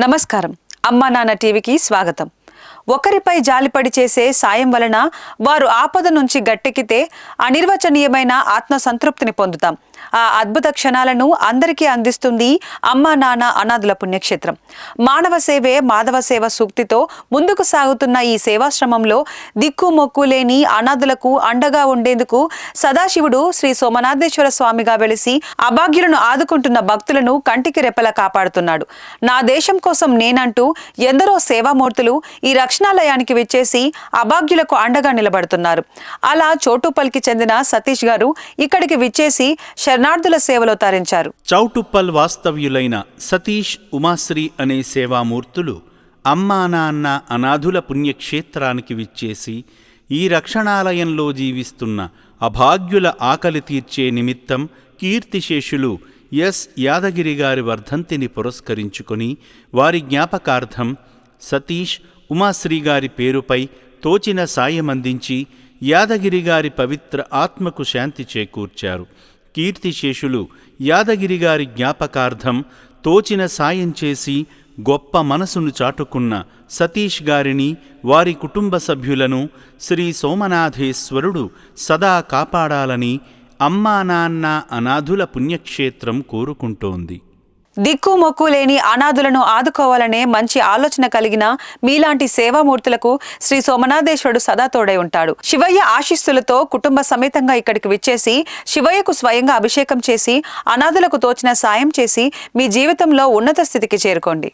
నమస్కారం. అమ్మా నాన్న టీవీకి స్వాగతం. ఒకరిపై జాలిపడి చేసే సాయం వలన వారు ఆపద నుంచి గట్టెక్కితే అనిర్వచనీయమైన ఆత్మ సంతృప్తిని పొందుతాం. ఆ అద్భుత క్షణాలను అందరికీ అందిస్తుంది అమ్మా నాన్న అనాథుల పుణ్యక్షేత్రం. మానవ సేవే మాధవ సేవ సూక్తితో ముందుకు సాగుతున్న ఈ సేవాశ్రమంలో దిక్కు మొక్కు లేని అనాథులకు అండగా ఉండేందుకు సదాశివుడు శ్రీ సోమనాథేశ్వర స్వామిగా వెలిసి అభాగ్యులను ఆదుకుంటున్న భక్తులను కంటికి రెప్పలా కాపాడుతున్నాడు. నా దేశం కోసం నేనంటూ ఎందరో సేవామూర్తులు ఈ రక్షణాలయానికి విచ్చేసి అభాగ్యులకు అండగా నిలబడుతున్నారు. అలా చోటుపల్కి చెందిన సతీష్ గారు ఇక్కడికి విచ్చేసి శరణార్థుల సేవలో తరించారు. చౌటుప్పల్ వాస్తవ్యులైన సతీష్, ఉమాశ్రీ అనే సేవామూర్తులు అమ్మా నాన్న అనాథుల పుణ్యక్షేత్రానికి విచ్చేసి ఈ రక్షణాలయంలో జీవిస్తున్న అభాగ్యుల ఆకలి తీర్చే నిమిత్తం కీర్తిశేషులు ఎస్ యాదగిరి గారి వర్ధంతిని పురస్కరించుకొని వారి జ్ఞాపకార్థం సతీష్, ఉమాశ్రీ గారి పేరుపై తోచిన సాయమందించి యాదగిరి గారి పవిత్ర ఆత్మకు శాంతి చేకూర్చారు. కీర్తిశేషులు యాదగిరి గారి జ్ఞాపకార్థం తోచిన సాయం చేసి గొప్ప మనసును చాటుకున్న సతీష్ గారిని, వారి కుటుంబ సభ్యులను శ్రీ సోమనాథేశ్వరుడు సదా కాపాడాలని అమ్మా నాన్న అనాథుల పుణ్యక్షేత్రం కోరుకుంటోంది. దిక్కు మొక్కు లేని అనాథులను ఆదుకోవాలనే మంచి ఆలోచన కలిగిన మీలాంటి సేవామూర్తులకు శ్రీ సోమనాథేశ్వరుడు సదా తోడై ఉంటాడు. శివయ్య ఆశీస్సులతో కుటుంబ సమేతంగా ఇక్కడికి విచ్చేసి శివయ్యకు స్వయంగా అభిషేకం చేసి అనాథులకు తోచిన సాయం చేసి మీ జీవితంలో ఉన్నత స్థితికి చేరుకోండి.